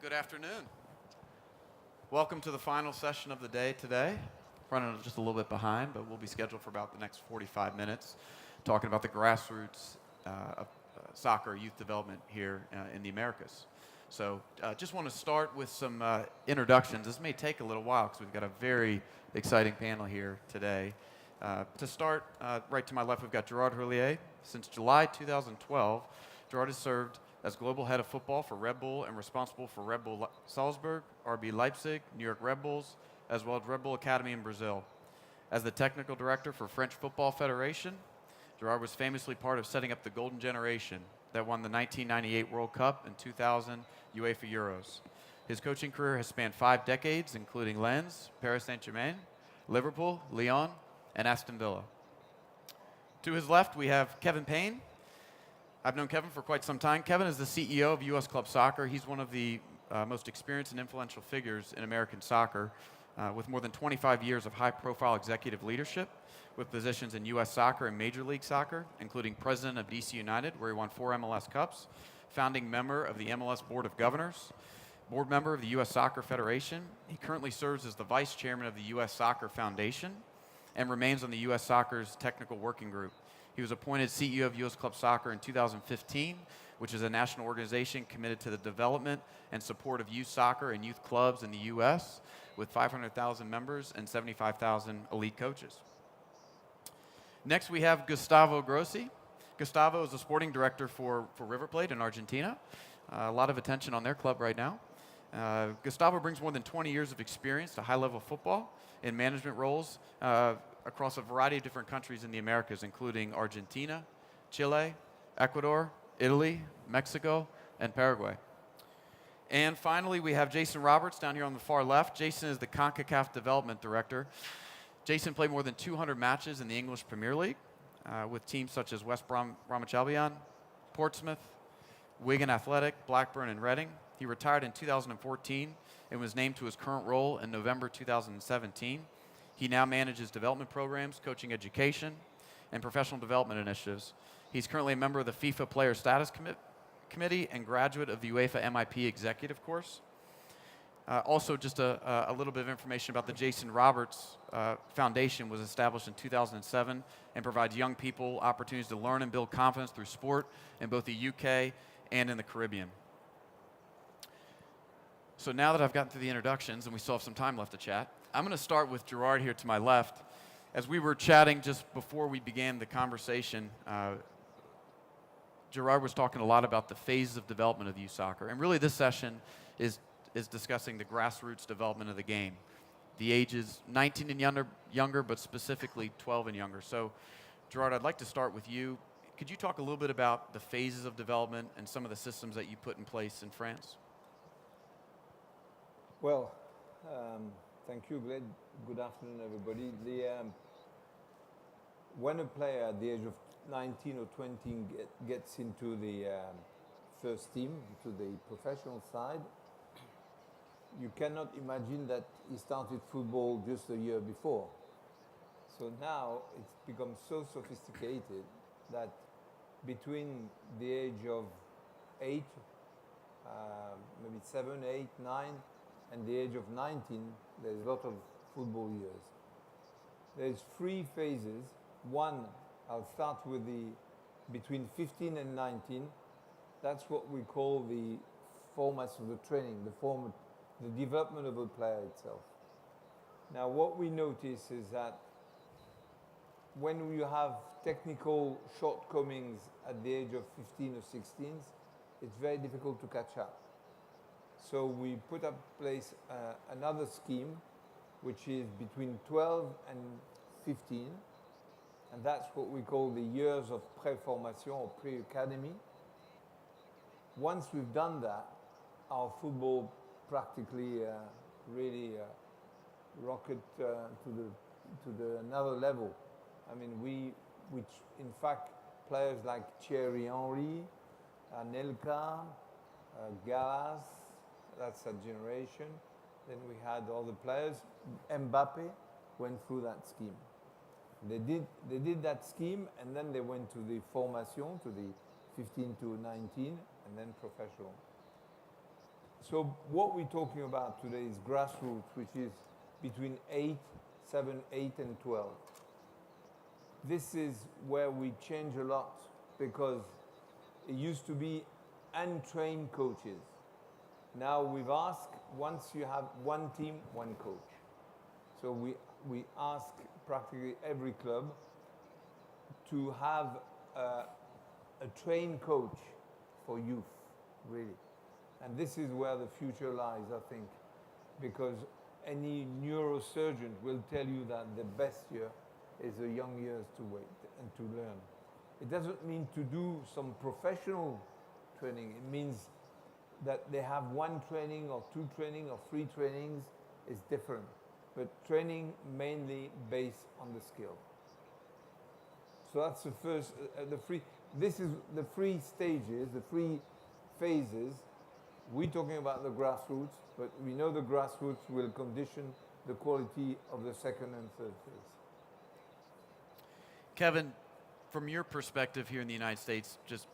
Good afternoon. Welcome to the final session of the day today. Running just a little bit behind, but we'll be scheduled for about the next 45 minutes talking about the grassroots of soccer youth development here in the Americas. So just want to start with some introductions. This may take a little while because we've got a very exciting panel here today. To start, right to my left, we've got Gerard Houllier. Since July 2012, Gerard has served as global head of football for Red Bull and responsible for Red Bull Salzburg, RB Leipzig, New York Red Bulls, as well as Red Bull Academy in Brazil. As the technical director for French Football Federation, Gerard was famously part of setting up the Golden Generation that won the 1998 World Cup and 2000 UEFA Euros. His coaching career has spanned 5 decades, including Lens, Paris Saint-Germain, Liverpool, Lyon, and Aston Villa. To his left, we have Kevin Payne. I've known Kevin for quite some time. Kevin is the CEO of U.S. Club Soccer. He's one of the most experienced and influential figures in American soccer, with more than 25 years of high-profile executive leadership, with positions in U.S. Soccer and Major League Soccer, including president of DC United, where he won 4 MLS Cups, founding member of the MLS Board of Governors, board member of the U.S. Soccer Federation. He currently serves as the vice chairman of the U.S. Soccer Foundation and remains on the U.S. Soccer's technical working group. He was appointed CEO of U.S. Club Soccer in 2015, which is a national organization committed to the development and support of youth soccer and youth clubs in the U.S., with 500,000 members and 75,000 elite coaches. Next, we have Gustavo Grossi. Gustavo is the sporting director for River Plate in Argentina. A lot of attention on their club right now. Gustavo brings more than 20 years of experience to high-level football in management roles across a variety of different countries in the Americas, including Argentina, Chile, Ecuador, Italy, Mexico, and Paraguay. And finally, we have Jason Roberts down here on the far left. Jason is the CONCACAF Development Director. Jason played more than 200 matches in the English Premier League with teams such as West Bromwich Albion, Portsmouth, Wigan Athletic, Blackburn, and Reading. He retired in 2014 and was named to his current role in November 2017. He now manages development programs, coaching education, and professional development initiatives. He's currently a member of the FIFA Player Status Committee and graduate of the UEFA MIP Executive Course. Also, just a little bit of information about the Jason Roberts Foundation was established in 2007 and provides young people opportunities to learn and build confidence through sport in both the UK and in the Caribbean. So now that I've gotten through the introductions and we still have some time left to chat, I'm going to start with Gerard here to my left. As we were chatting just before we began the conversation, Gerard was talking a lot about the phases of development of youth soccer. And really this session is discussing the grassroots development of the game. The ages 19 and younger, but specifically 12 and younger. So Gerard, I'd like to start with you. Could you talk a little bit about the phases of development and some of the systems that you put in place in France? Well, thank you, Glenn. Good afternoon, everybody. When a player at the age of 19 or 20 gets into the first team, to the professional side, you cannot imagine that he started football just a year before. So now it's become so sophisticated that between the age of 8, maybe 7, 8, 9, and the age of 19, there's a lot of football years. There's 3 phases. One, I'll start with between 15 and 19. That's what we call the formats of the training, the development of the player itself. Now, what we notice is that when you have technical shortcomings at the age of 15 or 16, it's very difficult to catch up. So we put up in place another scheme, which is between 12 and 15, and that's what we call the years of pre-formation or pre-academy. Once we've done that, our football practically really rocket to another level. I mean, which in fact players like Thierry Henry, Anelka, Gallas, that's a generation. Then we had all the players. Mbappe went through that scheme. They did that scheme, and then they went to the formation, to the 15 to 19, and then professional. So what we're talking about today is grassroots, which is between 7, 8, and 12. This is where we change a lot because it used to be untrained coaches. Now we've asked, once you have one team, one coach. So we ask practically every club to have a trained coach for youth, really. And this is where the future lies, I think, because any neurosurgeon will tell you that the best year is the young years to wait and to learn. It doesn't mean to do some professional training. It means that they have one training or two training or three trainings is different. But training mainly based on the skill. So that's the first, this is the 3 stages, the 3 phases. We're talking about the grassroots, but we know the grassroots will condition the quality of the second and third phase. Kevin, from your perspective here in the United States, just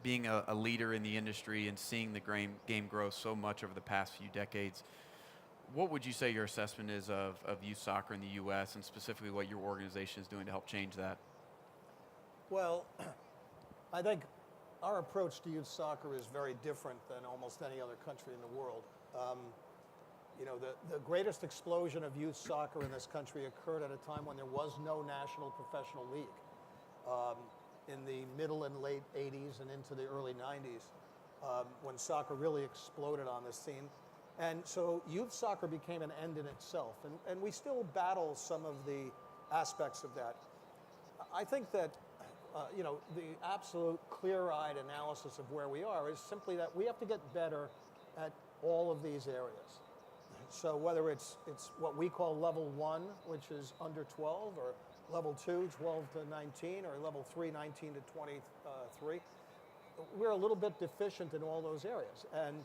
being a leader in the industry and seeing the game grow so much over the past few decades, what would you say your assessment is of youth soccer in the U.S. and specifically what your organization is doing to help change that? Well, I think our approach to youth soccer is very different than almost any other country in the world. You know, the greatest explosion of youth soccer in this country occurred at a time when there was no national professional league. In the middle and late 80s and into the early 90s, when soccer really exploded on the scene. And so youth soccer became an end in itself. And we still battle some of the aspects of that. I think that, you know, the absolute clear-eyed analysis of where we are is simply that we have to get better at all of these areas. So whether it's what we call level 1, which is under 12, or level 2, 12 to 19, or level 3, 19 to 23, we're a little bit deficient in all those areas. And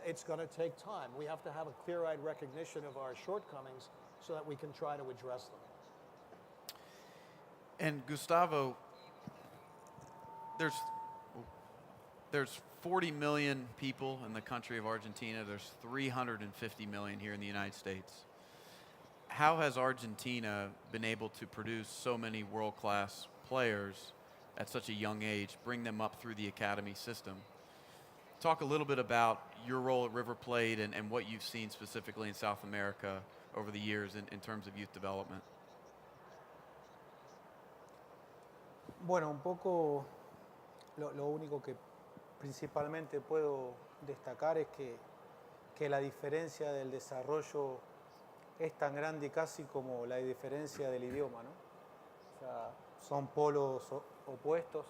it's going to take time. We have to have a clear-eyed recognition of our shortcomings so that we can try to address them. And Gustavo, there's 40 million people in the country of Argentina. There's 350 million here in the United States. How has Argentina been able to produce so many world-class players at such a young age, bring them up through the academy system? Talk a little bit about your role at River Plate and what you've seen specifically in South America over the years in terms of youth development. Bueno, un poco lo único que principalmente puedo destacar es que la diferencia del desarrollo es tan grande casi como la diferencia del idioma, ¿no? O sea, son polos opuestos.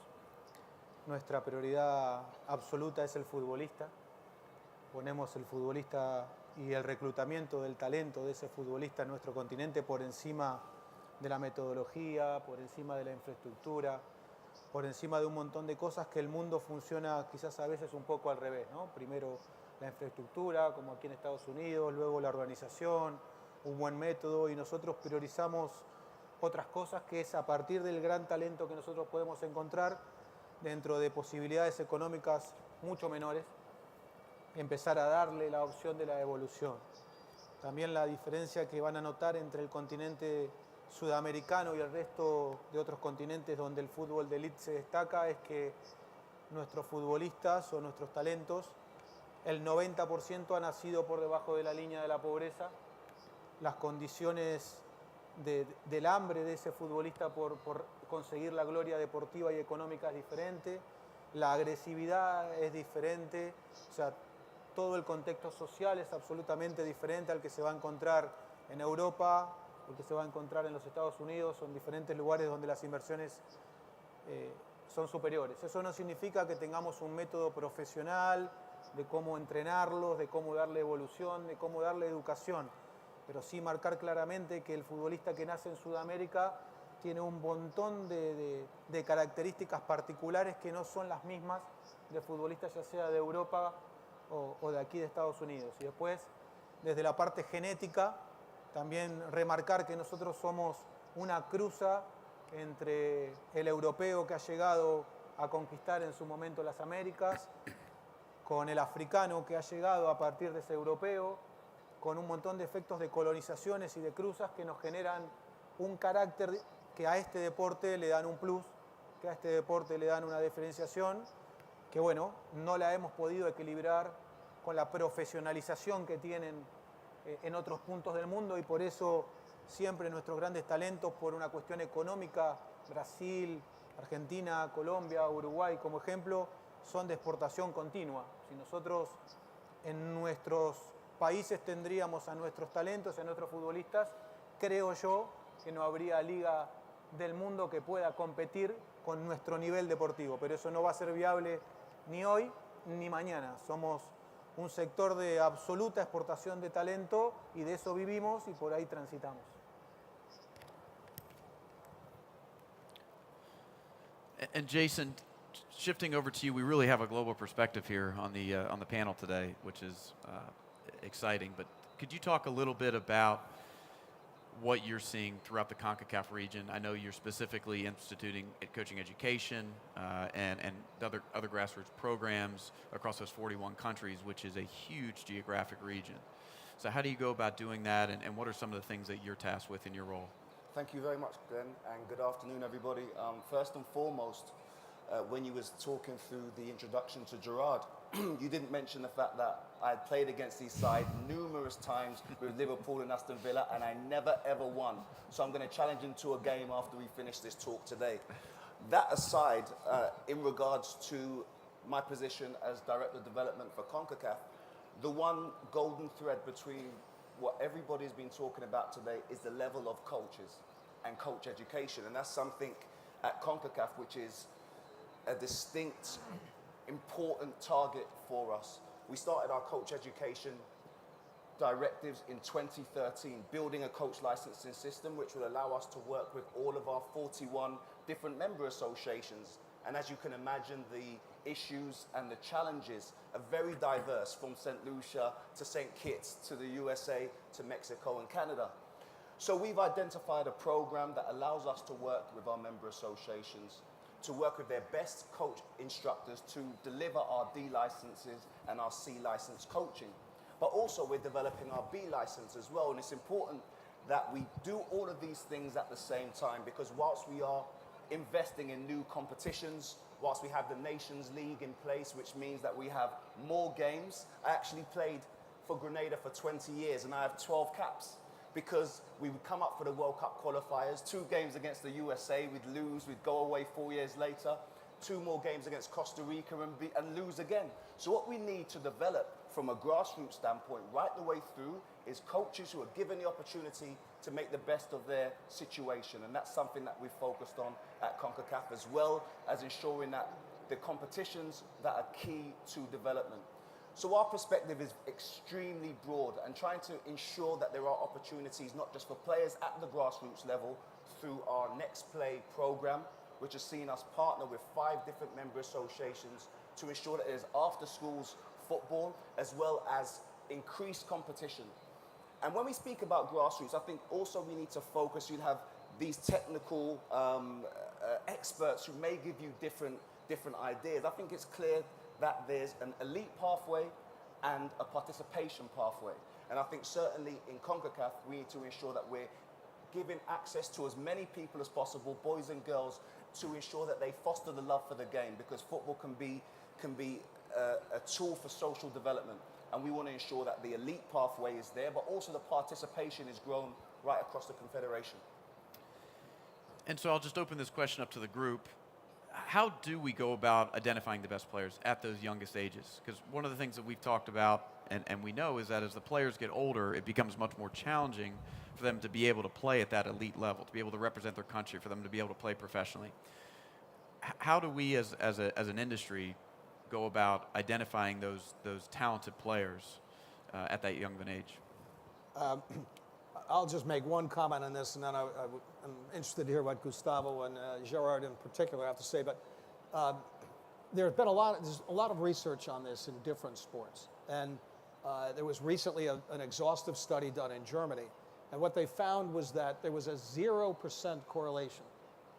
Nuestra prioridad absoluta es el futbolista. Ponemos el futbolista y el reclutamiento del talento de ese futbolista en nuestro continente por encima de la metodología, por encima de la infraestructura, por encima de un montón de cosas que el mundo funciona quizás a veces un poco al revés, ¿no? Primero la infraestructura, como aquí en Estados Unidos, luego la organización, un buen método, y nosotros priorizamos otras cosas que es a partir del gran talento que nosotros podemos encontrar dentro de posibilidades económicas mucho menores, empezar a darle la opción de la evolución. También la diferencia que van a notar entre el continente sudamericano y el resto de otros continentes donde el fútbol de élite se destaca es que nuestros futbolistas o nuestros talentos, el 90% ha nacido por debajo de la línea de la pobreza. Las condiciones del hambre de ese futbolista por conseguir la gloria deportiva y económica es diferente, la agresividad es diferente, o sea, todo el contexto social es absolutamente diferente al que se va a encontrar en Europa, al que se va a encontrar en los Estados Unidos o en diferentes lugares donde las inversiones son superiores. Eso no significa que tengamos un método profesional de cómo entrenarlos, de cómo darle evolución, de cómo darle educación, pero sí marcar claramente que el futbolista que nace en Sudamérica tiene un montón de características particulares que no son las mismas de futbolistas ya sea de Europa o de aquí de Estados Unidos. Y después, desde la parte genética, también remarcar que nosotros somos una cruza entre el europeo que ha llegado a conquistar en su momento las Américas con el africano que ha llegado a partir de ese europeo, con un montón de efectos de colonizaciones y de cruzas que nos generan un carácter que a este deporte le dan un plus, que a este deporte le dan una diferenciación, que bueno, no la hemos podido equilibrar con la profesionalización que tienen en otros puntos del mundo, y por eso siempre nuestros grandes talentos, por una cuestión económica, Brasil, Argentina, Colombia, Uruguay como ejemplo, son de exportación continua. Si nosotros en nuestros países tendríamos a nuestros talentos, a nuestros futbolistas, creo yo que no habría liga del mundo que pueda competir con nuestro nivel deportivo, pero eso no va a ser viable ni hoy ni mañana. Somos un sector de absoluta exportación de talento y de eso vivimos y por ahí transitamos. And Jason, shifting over to you, we really have a global perspective here on the panel today, which is exciting. But could you talk a little bit about what you're seeing throughout the CONCACAF region? I know you're specifically instituting coaching education and other grassroots programs across those 41 countries, which is a huge geographic region. So how do you go about doing that, and what are some of the things that you're tasked with in your role? Thank you very much, Glenn, and good afternoon, everybody. First and foremost, when you was talking through the introduction to Gerard, you didn't mention the fact that I had played against his side numerous times with Liverpool and Aston Villa, and I never ever won. So I'm going to challenge him to a game after we finish this talk today. That aside, in regards to my position as Director of Development for CONCACAF, the one golden thread between what everybody's been talking about today is the level of coaches and coach education. And that's something at CONCACAF which is a distinct, important target for us. We started our coach education directives in 2013, building a coach licensing system which will allow us to work with all of our 41 different member associations. And as you can imagine, the issues and the challenges are very diverse, from St. Lucia to St. Kitts to the USA to Mexico and Canada. So we've identified a program that allows us to work with our member associations, to work with their best coach instructors to deliver our D licenses and our C license coaching. But also we're developing our B license as well, and it's important that we do all of these things at the same time, because whilst we are investing in new competitions, whilst we have the Nations League in place, which means that we have more games. I actually played for Grenada for 20 years and I have 12 caps, because we would come up for the World Cup qualifiers, 2 games against the USA, we'd lose, we'd go away 4 years later, 2 more games against Costa Rica and lose again. So what we need to develop from a grassroots standpoint right the way through is coaches who are given the opportunity to make the best of their situation. And that's something that we've focused on at CONCACAF, as well as ensuring that the competitions that are key to development. So our perspective is extremely broad and trying to ensure that there are opportunities not just for players at the grassroots level through our Next Play program, which has seen us partner with 5 different member associations to ensure that there's after schools football as well as increased competition. And when we speak about grassroots, I think also we need to focus, you'll have these technical experts who may give you different ideas. I think it's clear that there's an elite pathway and a participation pathway. And I think certainly in CONCACAF, we need to ensure that we're giving access to as many people as possible, boys and girls, to ensure that they foster the love for the game, because football can be a tool for social development. And we want to ensure that the elite pathway is there, but also the participation is grown right across the Confederation. And so I'll just open this question up to the group. How do we go about identifying the best players at those youngest ages? Because one of the things that we've talked about and we know is that as the players get older, it becomes much more challenging for them to be able to play at that elite level, to be able to represent their country, for them to be able to play professionally. How do we as an industry go about identifying those talented players at that young of an age? I'll just make one comment on this, and then I'm interested to hear what Gustavo and Gerard in particular have to say. But there's a lot of research on this in different sports, and there was recently an exhaustive study done in Germany, and what they found was that there was a 0% correlation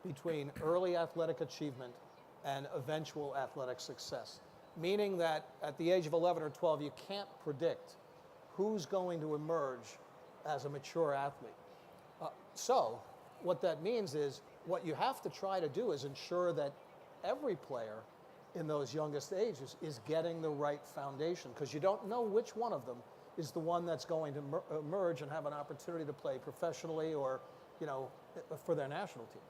between early athletic achievement and eventual athletic success. meaning that at the age of 11 or 12, you can't predict who's going to emerge as a mature athlete. So what that means is what you have to try to do is ensure that every player in those youngest ages is getting the right foundation, because you don't know which one of them is the one that's going to emerge and have an opportunity to play professionally or, you know, for their national team.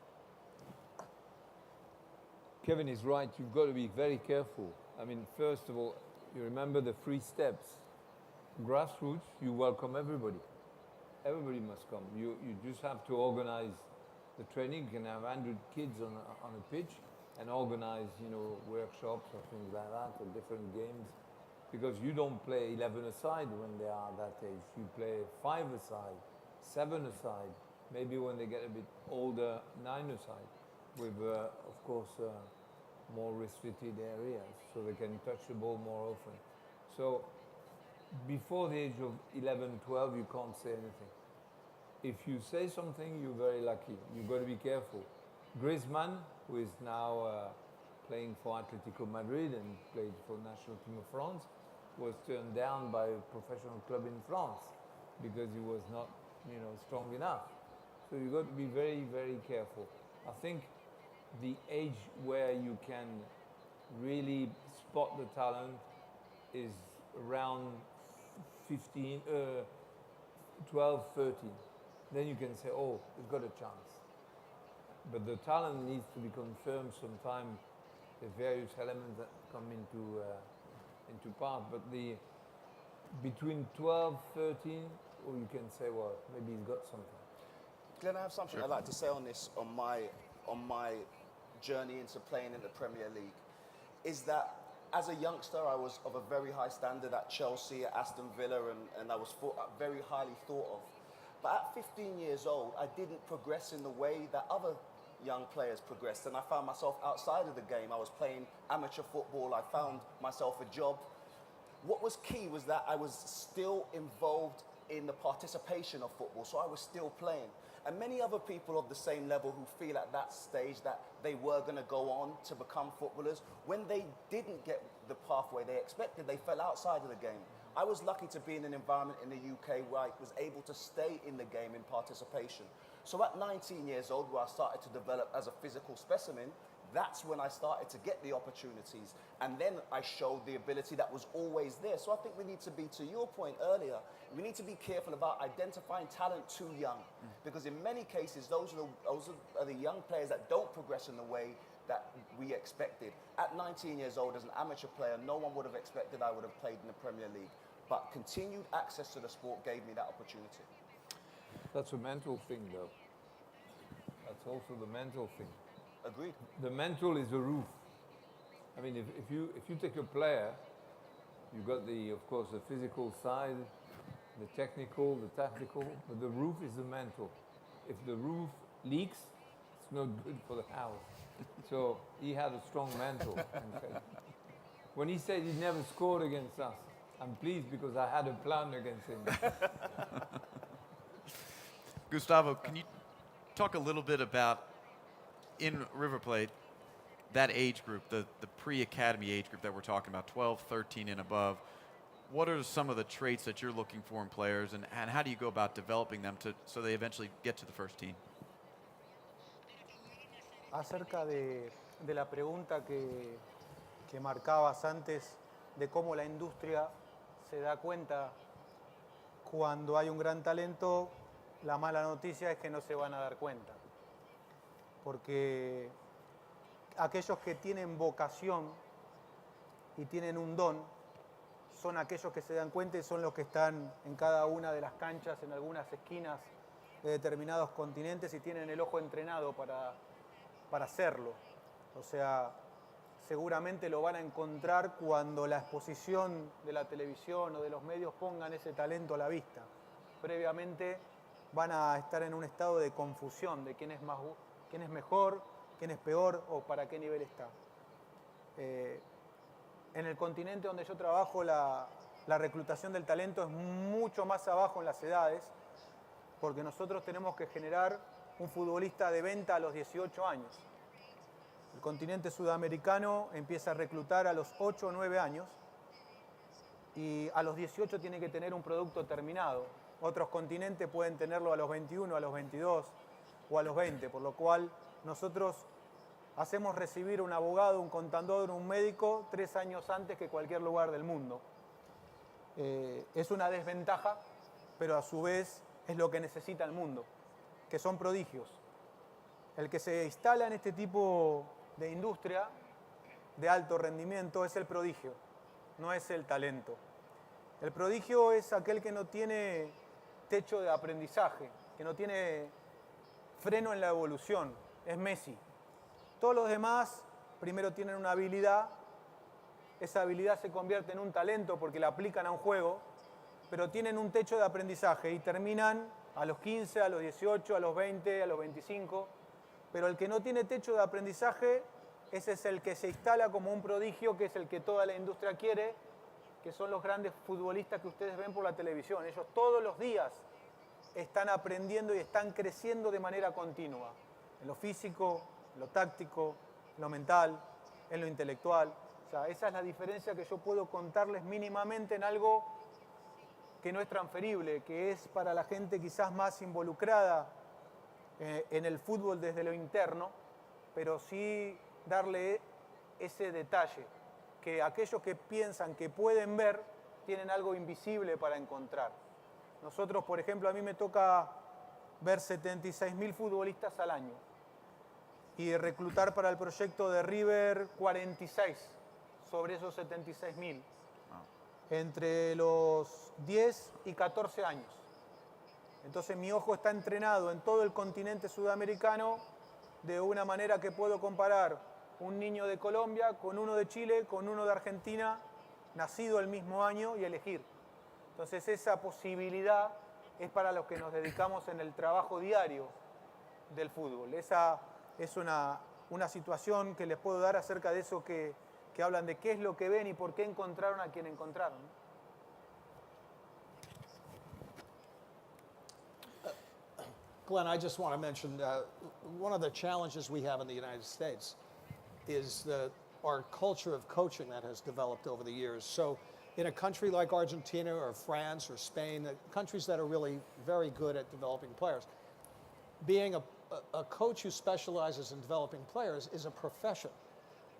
Kevin is right. You've got to be very careful. I mean, first of all, you remember the 3 steps. Grassroots, you welcome everybody. Everybody must come. You just have to organize the training. You can have 100 kids on a pitch and organize, you know, workshops or things like that, or different games. Because you don't play 11 aside when they are that age. You play 5 aside, 7 aside, maybe when they get a bit older, 9 aside, with, of course, more restricted areas, so they can touch the ball more often. So before the age of 11, 12, you can't say anything. If you say something, you're very lucky. You've got to be careful. Griezmann, who is now playing for Atletico Madrid and played for the national team of France, was turned down by a professional club in France because he was not, you know, strong enough. So you've got to be very, very careful. I think the age where you can really spot the talent is around 15, 12, 13. Then you can say, oh, he's got a chance. But the talent needs to be confirmed sometime. There's various elements that come into part. But between 12, 13, or you can say, well, maybe he's got something. Glenn, I have something I'd like to say on this, on my journey into playing in the Premier League, is that as a youngster, I was of a very high standard at Chelsea, at Aston Villa, and I was very highly thought of. But at 15 years old, I didn't progress in the way that other young players progressed, and I found myself outside of the game. I was playing amateur football. I found myself a job. What was key was that I was still involved in the participation of football, so I was still playing. And many other people of the same level who feel at that stage that they were going to go on to become footballers, when they didn't get the pathway they expected, they fell outside of the game. I was lucky to be in an environment in the UK where I was able to stay in the game in participation. So at 19 years old, where I started to develop as a physical specimen, that's when I started to get the opportunities. And then I showed the ability that was always there. So I think we need to be, to your point earlier, we need to be careful about identifying talent too young. Because in many cases, those are the young players that don't progress in the way that we expected. At 19 years old, as an amateur player, no one would have expected I would have played in the Premier League. But continued access to the sport gave me that opportunity. That's a mental thing, though. That's also the mental thing. Agreed. The mental is the roof. I mean, if you take a player, you've got of course, the physical side, the technical, the tactical, but the roof is the mental. If the roof leaks, it's not good for the house. So he had a strong mental. When he said he never scored against us, I'm pleased because I had a plan against him. Gustavo, can you talk a little bit about, in River Plate, that age group, the pre-academy age group that we're talking about, 12, 13 and above, what are some of the traits that you're looking for in players, and how do you go about developing them so they eventually get to the first team? Acerca de la pregunta que marcabas antes, de cómo la industria se da cuenta cuando hay un gran talento, la mala noticia es que no se van a dar cuenta. Porque aquellos que tienen vocación y tienen un don son aquellos que se dan cuenta y son los que están en cada una de las canchas, en algunas esquinas de determinados continentes y tienen el ojo entrenado para hacerlo. O sea, seguramente lo van a encontrar cuando la exposición de la televisión o de los medios pongan ese talento a la vista. Previamente van a estar en un estado de confusión de quién es mejor, quién es peor o para qué nivel está. En el continente donde yo trabajo, la reclutación del talento es mucho más abajo en las edades, porque nosotros tenemos que generar un futbolista de venta a los 18 años. El continente sudamericano empieza a reclutar a los 8 o 9 años y a los 18 tiene que tener un producto terminado. Otros continentes pueden tenerlo a los 21, a los 22 o a los 20, por lo cual nosotros hacemos recibir un abogado, un contador, un médico 3 años antes que cualquier lugar del mundo. Es una desventaja, pero a su vez es lo que necesita el mundo, que son prodigios. El que se instala en este tipo de industria de alto rendimiento es el prodigio, no es el talento. El prodigio es aquel que no tiene techo de aprendizaje, que no tiene freno en la evolución, es Messi. Todos los demás primero tienen una habilidad, esa habilidad se convierte en un talento porque la aplican a un juego, pero tienen un techo de aprendizaje y terminan a los 15, a los 18, a los 20, a los 25. Pero el que no tiene techo de aprendizaje, ese es el que se instala como un prodigio, que es el que toda la industria quiere, que son los grandes futbolistas que ustedes ven por la televisión. Ellos todos los días están aprendiendo y están creciendo de manera continua, en lo físico, en lo táctico, en lo mental, en lo intelectual. O sea, esa es la diferencia que yo puedo contarles mínimamente en algo que no es transferible, que es para la gente quizás más involucrada en el fútbol desde lo interno, pero sí darle ese detalle, que aquellos que piensan que pueden ver, tienen algo invisible para encontrar. Nosotros, por ejemplo, a mí me toca ver 76.000 futbolistas al año y reclutar para el proyecto de River 46 sobre esos 76.000, entre los 10 y 14 años. Entonces mi ojo está entrenado en todo el continente sudamericano de una manera que puedo comparar un niño de Colombia con uno de Chile, con uno de Argentina, nacido el mismo año y elegir. Entonces esa posibilidad es para los que nos dedicamos en el trabajo diario del fútbol. Esa es una situación que les puedo dar acerca de eso que hablan de qué es lo que ven y por qué encontraron a quien encontraron. Glenn, I just want to mention one of the challenges we have in the United States is our culture of coaching that has developed over the years. So in a country like Argentina or France or Spain, countries that are really very good at developing players, being a coach who specializes in developing players is a profession.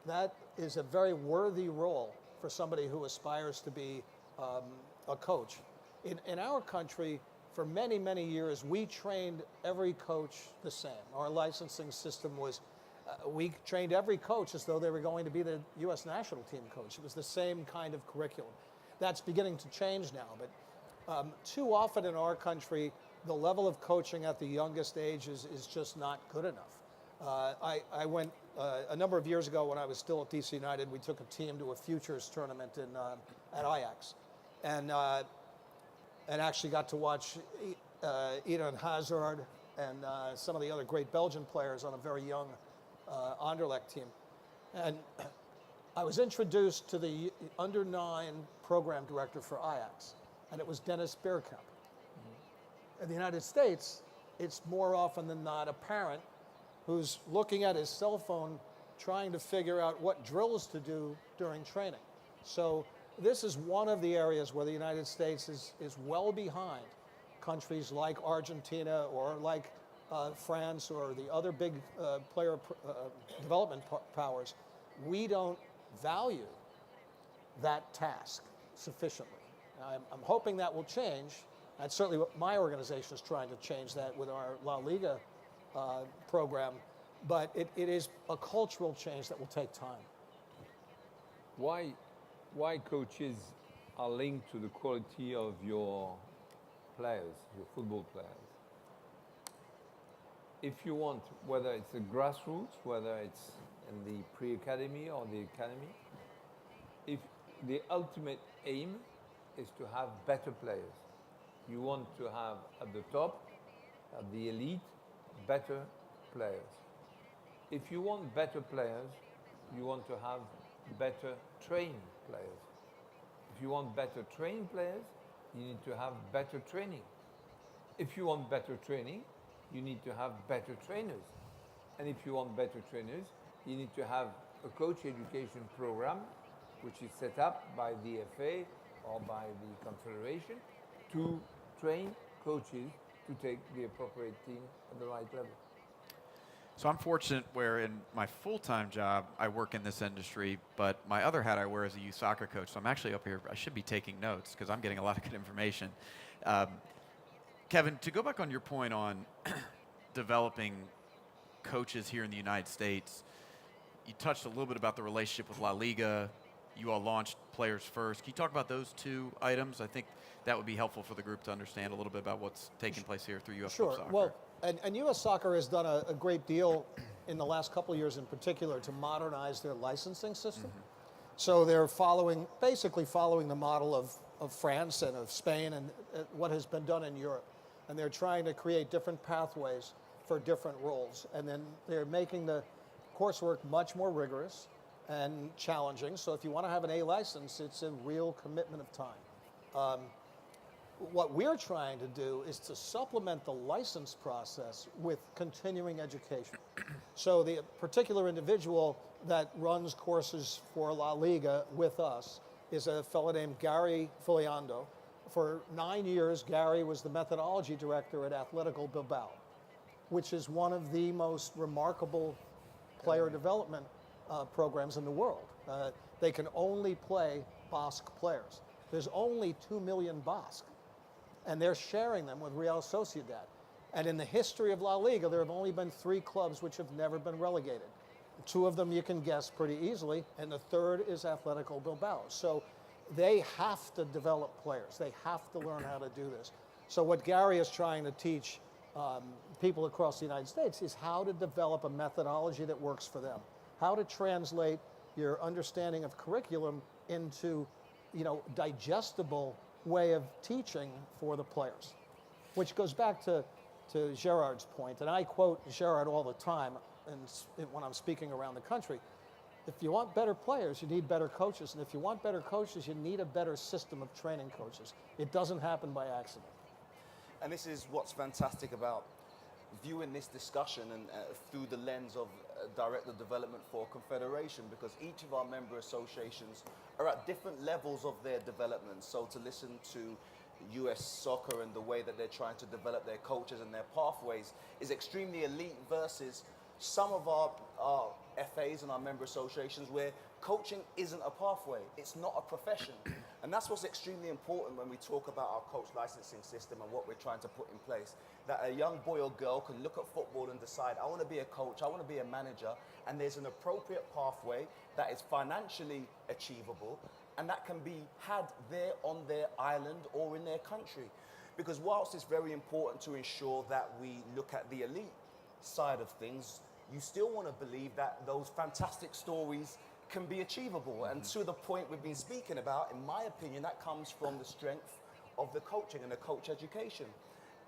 That is a very worthy role for somebody who aspires to be a coach. In our country, for many, many years, we trained every coach the same. Our licensing system was, we trained every coach as though they were going to be the U.S. national team coach. It was the same kind of curriculum. That's beginning to change now, but too often in our country, the level of coaching at the youngest age is just not good enough. I went, a number of years ago when I was still at DC United, we took a team to a futures tournament at Ajax. And actually got to watch Eden Hazard and some of the other great Belgian players on a very young Anderlecht team. And I was introduced to the under-9 program director for Ajax, and it was Dennis Bergkamp. In the United States, it's more often than not a parent who's looking at his cell phone trying to figure out what drills to do during training. So this is one of the areas where the United States is well behind countries like Argentina or like France or the other big player development powers. We don't value that task sufficiently. I'm hoping that will change. That's certainly what my organization is trying to change that with our La Liga program. But it is a cultural change that will take time. Why coaches are linked to the quality of your players, your football players? If you want, whether it's a grassroots, whether it's in the pre-academy or the academy, if the ultimate aim is to have better players. You want to have at the top, at the elite, better players. If you want better players, you want to have better trained players. If you want better trained players, you need to have better training. If you want better training, you need to have better trainers. And if you want better trainers, you need to have a coach education program which is set up by the FA or by the Confederation to train coaches to take the appropriate team at the right level. So I'm fortunate where in my full-time job, I work in this industry, but my other hat I wear as a youth soccer coach. So I'm actually up here, I should be taking notes because I'm getting a lot of good information. Kevin, to go back on your point on developing coaches here in the United States, you touched a little bit about the relationship with La Liga. You all launched Players First. Can you talk about those two items? I think that would be helpful for the group to understand a little bit about what's taking place here through U.S. Sure. Soccer. Well, and U.S. Soccer has done a great deal in the last couple of years in particular to modernize their licensing system. So they're basically following the model of France and of Spain and what has been done in Europe. And they're trying to create different pathways for different roles. And then they're making the coursework much more rigorous and challenging. So if you want to have an A license, it's a real commitment of time. What we're trying to do is to supplement the license process with continuing education. So the particular individual that runs courses for La Liga with us is a fellow named Gary Filiando. For 9 years, Gary was the methodology director at Atletico Bilbao, which is one of the most remarkable player development programs in the world. They can only play Basque players. There's only 2 million Basque, and they're sharing them with Real Sociedad. And in the history of La Liga, there have only been 3 clubs which have never been relegated. 2 of them you can guess pretty easily, and the third is Atletico Bilbao. So they have to develop players. They have to learn how to do this. So what Gary is trying to teach people across the United States is how to develop a methodology that works for them, how to translate your understanding of curriculum into, digestible way of teaching for the players, which goes back to Gerard's point, and I quote Gerard all the time when I'm speaking around the country. If you want better players, you need better coaches, and if you want better coaches, you need a better system of training coaches. It doesn't happen by accident. And this is what's fantastic about viewing this discussion and through the lens of director development for Confederation, because each of our member associations are at different levels of their development. So to listen to US Soccer and the way that they're trying to develop their coaches and their pathways is extremely elite versus some of our FAs and our member associations where coaching isn't a pathway, it's not a profession. And that's what's extremely important when we talk about our coach licensing system and what we're trying to put in place. That a young boy or girl can look at football and decide, I want to be a coach, I want to be a manager, and there's an appropriate pathway that is financially achievable and that can be had there on their island or in their country. Because whilst it's very important to ensure that we look at the elite side of things, you still want to believe that those fantastic stories can be achievable. And to the point we've been speaking about, in my opinion, that comes from the strength of the coaching and the coach education.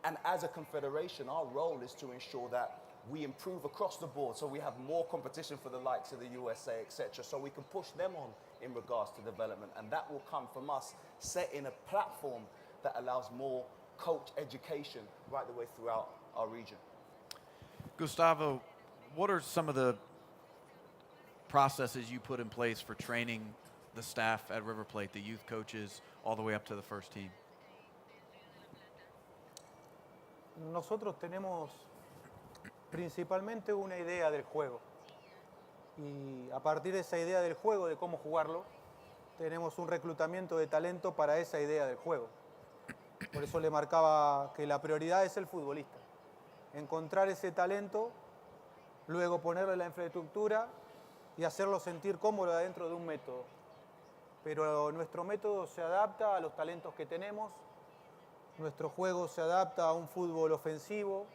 And as a confederation, our role is to ensure that we improve across the board, so we have more competition for the likes of the USA, etc., so we can push them on in regards to development. And that will come from us setting a platform that allows more coach education right the way throughout our region. Gustavo, what are some of the processes you put in place for training the staff at River Plate, the youth coaches, all the way up to the first team? Nosotros tenemos principalmente una idea del juego y a partir de esa idea del juego, de cómo jugarlo, tenemos un reclutamiento de talento para esa idea del juego. Por eso le marcaba que la prioridad es el futbolista. Encontrar ese talento, luego ponerle la infraestructura y hacerlo sentir cómodo dentro de un método. Pero nuestro método se adapta a los talentos que tenemos, nuestro juego se adapta a un fútbol ofensivo,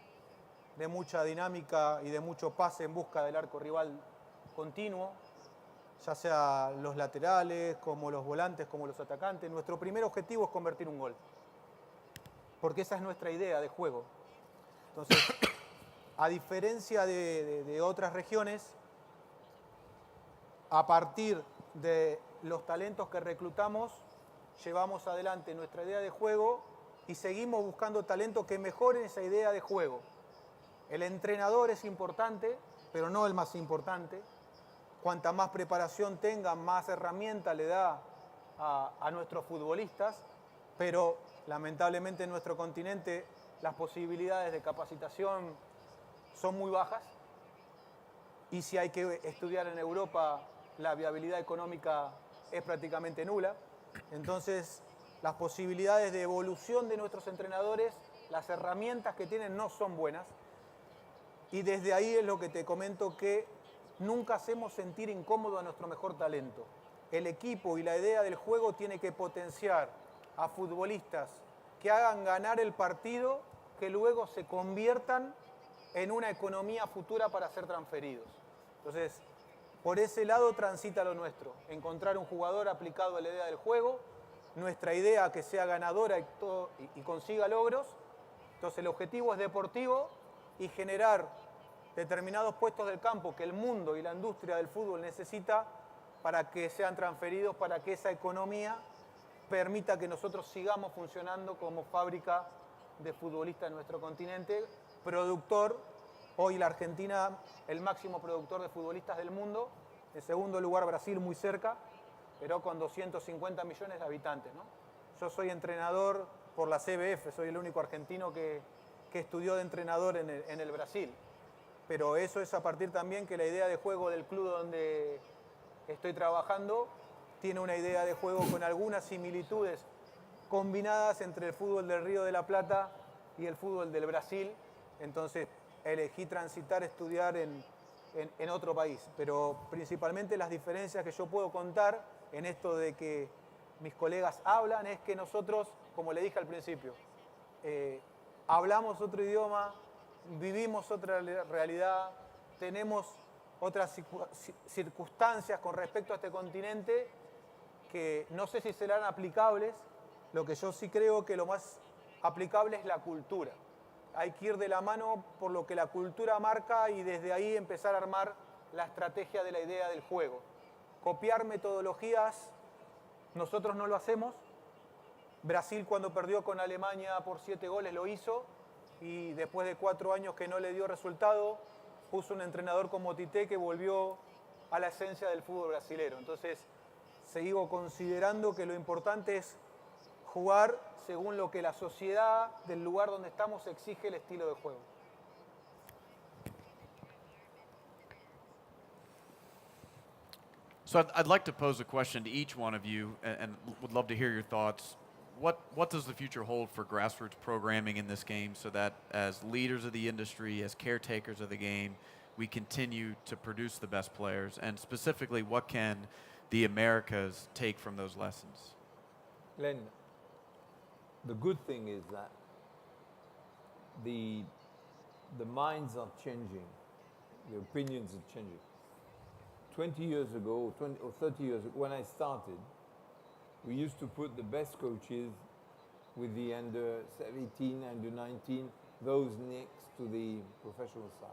de mucha dinámica y de mucho pase en busca del arco rival continuo, ya sea los laterales, como los volantes, como los atacantes. Nuestro primer objetivo es convertir un gol, porque esa es nuestra idea de juego. Entonces, a diferencia de otras regiones, a partir de los talentos que reclutamos, llevamos adelante nuestra idea de juego y seguimos buscando talento que mejoren esa idea de juego. El entrenador es importante, pero no el más importante. cuanta más preparación tenga, más herramienta le da a nuestros futbolistas, pero lamentablemente en nuestro continente las posibilidades de capacitación son muy bajas y si hay que estudiar en Europa la viabilidad económica es prácticamente nula. Entonces las posibilidades de evolución de nuestros entrenadores, las herramientas que tienen no son buenas y desde ahí es lo que te comento que nunca hacemos sentir incómodo a nuestro mejor talento. El equipo y la idea del juego tiene que potenciar a futbolistas que hagan ganar el partido, que luego se conviertan en una economía futura para ser transferidos. Entonces, por ese lado transita lo nuestro, encontrar un jugador aplicado a la idea del juego, nuestra idea que sea ganadora y consiga logros. Entonces el objetivo es deportivo y generar determinados puestos del campo que el mundo y la industria del fútbol necesita para que sean transferidos, para que esa economía permita que nosotros sigamos funcionando como fábrica de futbolistas en nuestro continente, productor, hoy la Argentina, el máximo productor de futbolistas del mundo, en segundo lugar Brasil muy cerca, pero con 250 millones de habitantes, ¿no? Yo soy entrenador por la CBF, soy el único argentino que estudió de entrenador en el Brasil, pero eso es a partir también que la idea de juego del club donde estoy trabajando tiene una idea de juego con algunas similitudes combinadas entre el fútbol del Río de la Plata y el fútbol del Brasil. Entonces elegí transitar, estudiar en otro país. Pero principalmente las diferencias que yo puedo contar en esto de que mis colegas hablan es que nosotros, como le dije al principio, hablamos otro idioma, vivimos otra realidad, tenemos otras circunstancias con respecto a este continente que no sé si serán aplicables. Lo que yo sí creo que lo más aplicable es la cultura. Hay que ir de la mano por lo que la cultura marca y desde ahí empezar a armar la estrategia de la idea del juego. Copiar metodologías, nosotros no lo hacemos. Brasil cuando perdió con Alemania por 7 goles lo hizo y después de 4 años que no le dio resultado, puso un entrenador como Tite que volvió a la esencia del fútbol brasilero. Entonces, sigo considerando que lo importante es jugar según lo que la sociedad del lugar donde estamos exige el estilo de juego. So I'd like to pose a question to each one of you and would love to hear your thoughts. What does the future hold for grassroots programming in this game so that as leaders of the industry, as caretakers of the game, we continue to produce the best players? And specifically, what can the Americas take from those lessons? Glenn, the good thing is that the minds are changing, the opinions are changing. 20 years ago, 20 or 30 years ago, when I started, we used to put the best coaches with the under 17, under 19, those next to the professional side.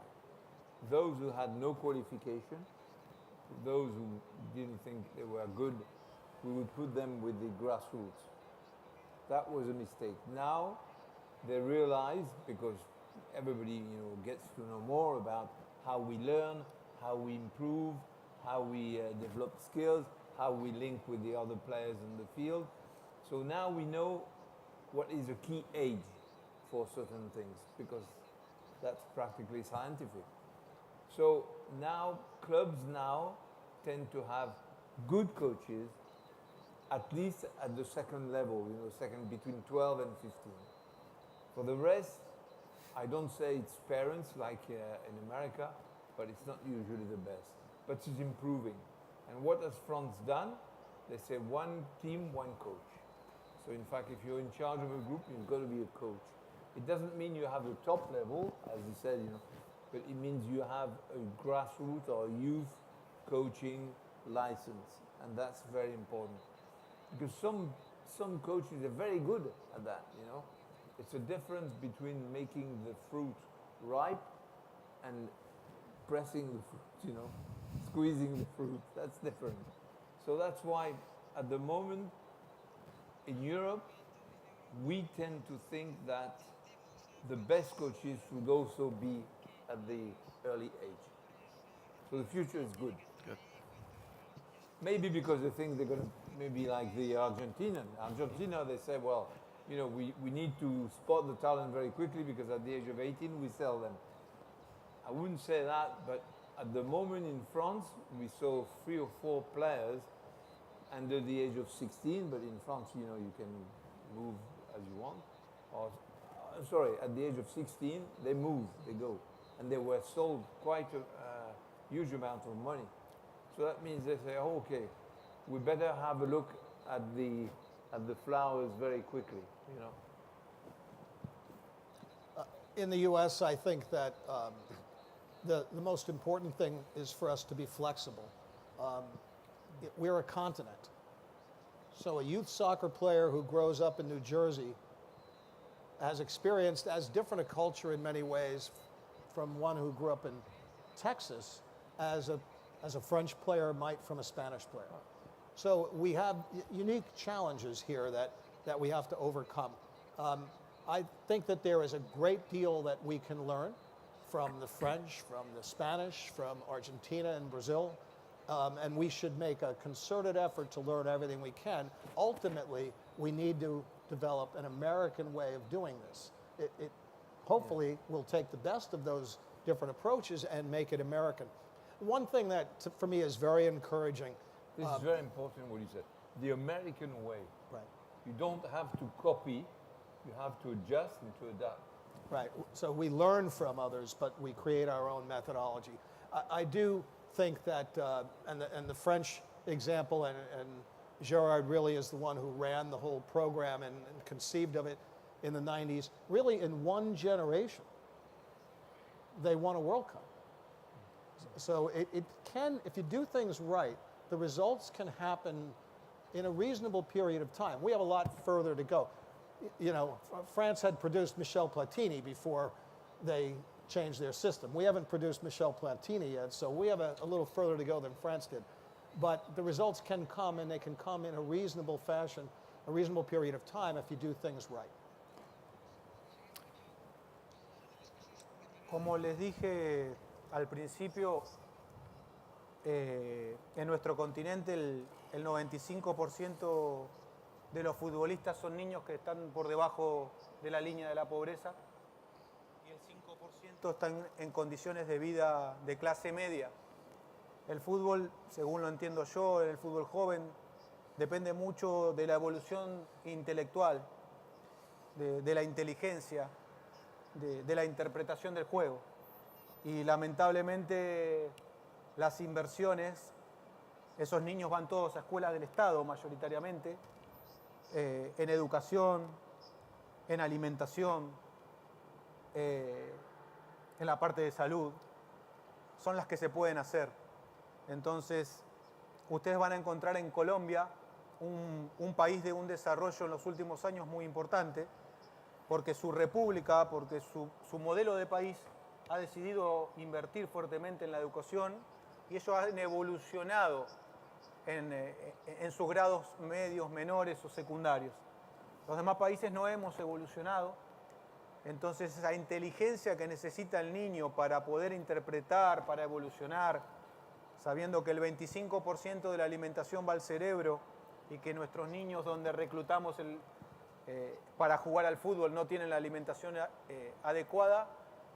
Those who had no qualification, those who didn't think they were good, we would put them with the grassroots. That was a mistake. Now they realize, because everybody gets to know more about how we learn, how we improve, how we develop skills, how we link with the other players in the field. So now we know what is a key age for certain things, because that's practically scientific. So now clubs now tend to have good coaches, at least at the second level, second between 12 and 15. For the rest, I don't say it's parents like in America, but it's not usually the best. But it's improving. And what has France done? They say one team, one coach. So in fact, if you're in charge of a group, you've got to be a coach. It doesn't mean you have the top level, as you said, but it means you have a grassroots or youth coaching license. And that's very important. Because some coaches are very good at that, It's a difference between making the fruit ripe and pressing the fruit, squeezing the fruit. That's different. So that's why at the moment in Europe, we tend to think that the best coaches will also be at the early age. So the future is good. Good. Maybe because they think they're going to maybe like the Argentina, they say, well, you know, we need to spot the talent very quickly because at the age of 18 we sell them. I wouldn't say that, but at the moment in France we saw 3 or 4 players under the age of 16, but in France, you know, you can move as you want. Or, sorry, at the age of 16, they move, they go. And they were sold quite a huge amount of money. So that means they say, oh, okay, we better have a look at the flowers very quickly, you know. In the U.S., I think that the most important thing is for us to be flexible. We're a continent. So a youth soccer player who grows up in New Jersey has experienced as different a culture in many ways from one who grew up in Texas as a French player might from a Spanish player. So we have unique challenges here that we have to overcome. I think that there is a great deal that we can learn from the French, from the Spanish, from Argentina and Brazil, and we should make a concerted effort to learn everything we can. Ultimately, we need to develop an American way of doing this. It hopefully will take the best of those different approaches and make it American. One thing that for me is very encouraging. This is very important what you said. The American way. Right. You don't have to copy, you have to adjust and to adapt. Right. So we learn from others, but we create our own methodology. I do think that, and the French example, and Gerard really is the one who ran the whole program and conceived of it in the 90s. Really, in one generation, they won a World Cup. So it can, if you do things right, the results can happen in a reasonable period of time. We have a lot further to go. You know, France had produced Michel Platini before they changed their system. We haven't produced Michel Platini yet, so we have a little further to go than France did. But the results can come, and they can come in a reasonable fashion, a reasonable period of time if you do things right. Como les dije al principio, en nuestro continente el 95% de los futbolistas son niños que están por debajo de la línea de la pobreza y el 5% están en condiciones de vida de clase media. El fútbol, según lo entiendo yo, el fútbol joven, depende mucho de la evolución intelectual, de la inteligencia, de la interpretación del juego. Y lamentablemente las inversiones, esos niños van todos a escuelas del Estado mayoritariamente, en educación, en alimentación, en la parte de salud, son las que se pueden hacer. Entonces, ustedes van a encontrar en Colombia un país de un desarrollo en los últimos años muy importante, porque su república, porque su modelo de país ha decidido invertir fuertemente en la educación y ellos han evolucionado en sus grados medios, menores o secundarios. Los demás países no hemos evolucionado, entonces esa inteligencia que necesita el niño para poder interpretar, para evolucionar, sabiendo que el 25% de la alimentación va al cerebro y que nuestros niños donde reclutamos para jugar al fútbol no tienen la alimentación adecuada,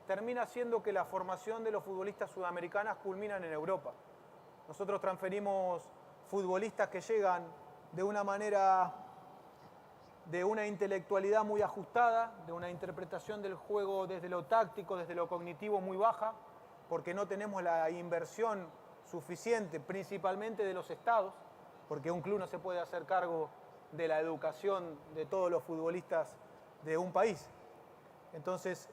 termina siendo que la formación de los futbolistas sudamericanos culminan en Europa. Nosotros transferimos futbolistas que llegan de una manera, de una intelectualidad muy ajustada, de una interpretación del juego desde lo táctico, desde lo cognitivo muy baja, porque no tenemos la inversión suficiente, principalmente de los estados, porque un club no se puede hacer cargo de la educación de todos los futbolistas de un país. Entonces,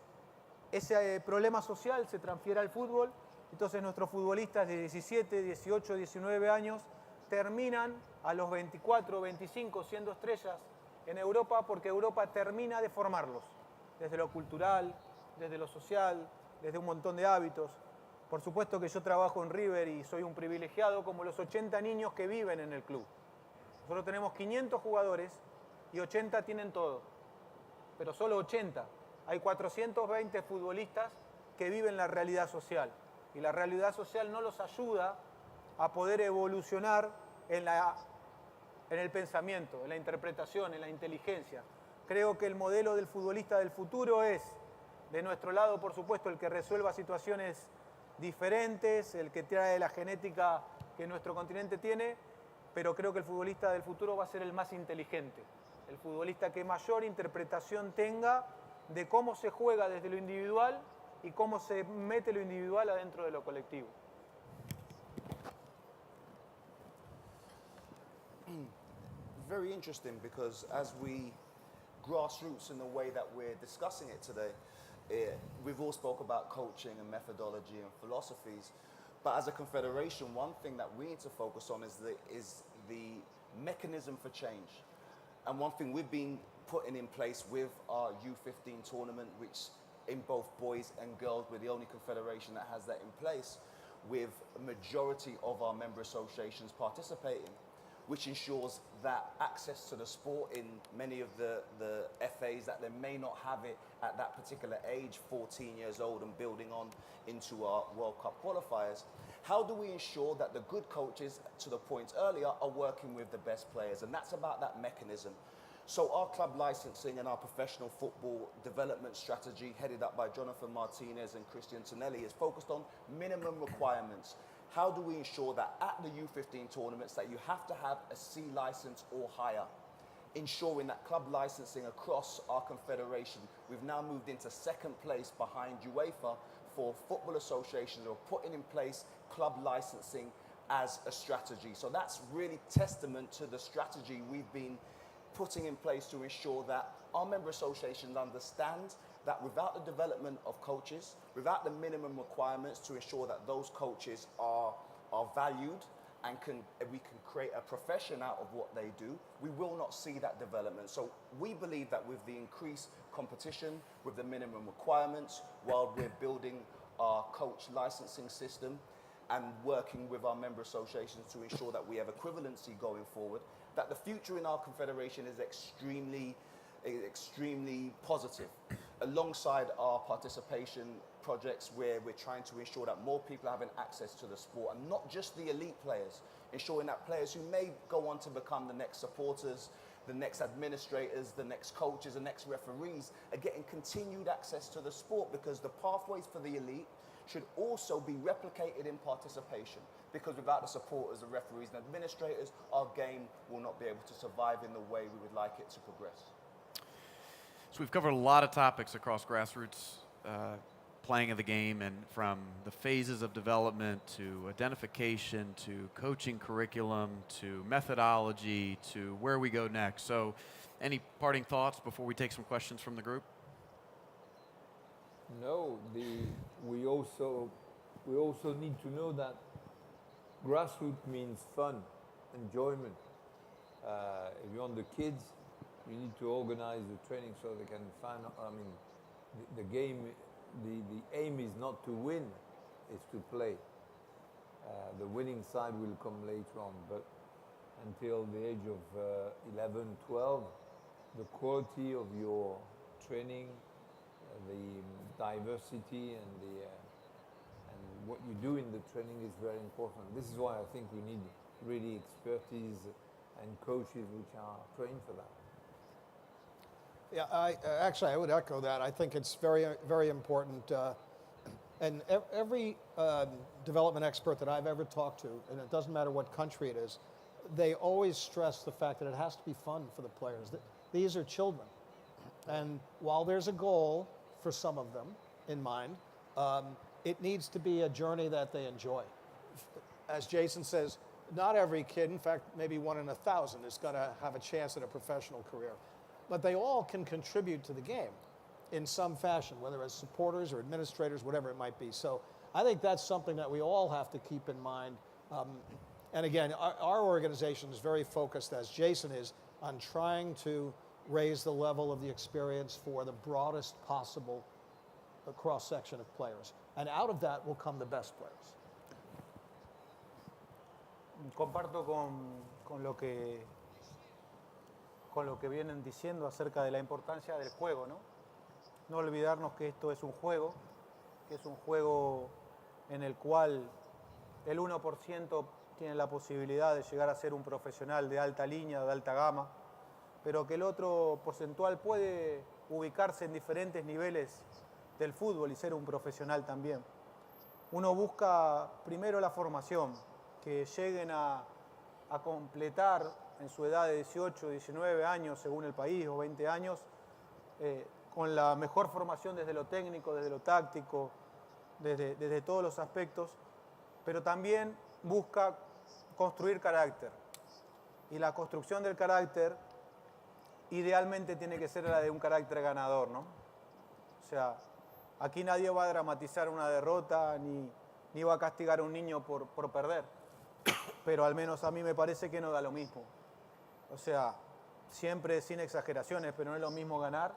ese problema social se transfiere al fútbol, entonces nuestros futbolistas de 17, 18, 19 años terminan a los 24, 25 siendo estrellas en Europa porque Europa termina de formarlos, desde lo cultural, desde lo social, desde un montón de hábitos. Por supuesto que yo trabajo en River y soy un privilegiado como los 80 niños que viven en el club. Nosotros tenemos 500 jugadores y 80 tienen todo, pero solo 80. Hay 420 futbolistas que viven la realidad social y la realidad social no los ayuda a poder evolucionar en el pensamiento, en la interpretación, en la inteligencia. Creo que el modelo del futbolista del futuro es, de nuestro lado, por supuesto, el que resuelva situaciones diferentes, el que trae la genética que nuestro continente tiene, pero creo que el futbolista del futuro va a ser el más inteligente, el futbolista que mayor interpretación tenga de cómo se juega desde lo individual y cómo se mete lo individual adentro de lo colectivo. Very interesting, because as we grassroots in the way that we're discussing it today, we've all spoke about coaching and methodology and philosophies, but as a confederation, one thing that we need to focus on is the mechanism for change. And one thing we've been putting in place with our U15 tournament, which in both boys and girls, we're the only confederation that has that in place, with a majority of our member associations participating, which ensures that access to the sport in many of the FAs, that they may not have it at that particular age, 14 years old and building on into our World Cup qualifiers. How do we ensure that the good coaches, to the point earlier, are working with the best players? And that's about that mechanism. So our club licensing and our professional football development strategy, headed up by Jonathan Martinez and Christian Tonelli, is focused on minimum requirements. How do we ensure that at the U15 tournaments that you have to have a C license or higher? Ensuring that club licensing across our confederation, we've now moved into second place behind UEFA for football associations who are putting in place club licensing as a strategy. So that's really testament to the strategy we've been putting in place to ensure that our member associations understand that without the development of coaches, without the minimum requirements to ensure that those coaches are valued and we can create a profession out of what they do, we will not see that development. So we believe that with the increased competition, with the minimum requirements, while we're building our coach licensing system and working with our member associations to ensure that we have equivalency going forward, that the future in our confederation is extremely positive. Alongside our participation projects, where we're trying to ensure that more people are having access to the sport, and not just the elite players, ensuring that players who may go on to become the next supporters, the next administrators, the next coaches, the next referees, are getting continued access to the sport, because the pathways for the elite should also be replicated in participation, because without the supporters, the referees and administrators, our game will not be able to survive in the way we would like it to progress. So we've covered a lot of topics across grassroots playing of the game, and from the phases of development to identification to coaching curriculum to methodology to where we go next. So any parting thoughts before we take some questions from the group? No, we also need to know that grassroots means fun, enjoyment. If you want the kids, you need to organize the training so they can find. I mean, the game, the aim is not to win, it's to play. The winning side will come later on, but until the age of 11, 12, the quality of your training, the diversity and what you do in the training is very important. This is why I think we need really expertise and coaches which are trained for that. Yeah, I would echo that. I think it's very, very important. And every development expert that I've ever talked to, and it doesn't matter what country it is, they always stress the fact that it has to be fun for the players. These are children. And while there's a goal for some of them in mind, it needs to be a journey that they enjoy. As Jason says, not every kid, in fact, maybe 1 in 1,000 is going to have a chance at a professional career. But they all can contribute to the game in some fashion, whether as supporters or administrators, whatever it might be. So I think that's something that we all have to keep in mind. And again, our organization is very focused, as Jason is, on trying to raise the level of the experience for the broadest possible cross-section of players. And out of that will come the best players. Comparto con lo que vienen diciendo acerca de la importancia del juego, ¿no? No olvidarnos que esto es un juego, en el cual el 1% tiene la posibilidad de llegar a ser un profesional de alta línea, de alta gama, pero que el otro porcentual puede ubicarse en diferentes niveles del fútbol y ser un profesional también. Uno busca primero la formación, que lleguen a completar en su edad de 18, 19 años, según el país, o 20 años, con la mejor formación desde lo técnico, desde lo táctico, desde todos los aspectos, pero también busca construir carácter. Y la construcción del carácter idealmente tiene que ser la de un carácter ganador, ¿no? O sea, aquí nadie va a dramatizar una derrota ni va a castigar a un niño por perder, pero al menos a mí me parece que no da lo mismo. O sea, siempre sin exageraciones, pero no es lo mismo ganar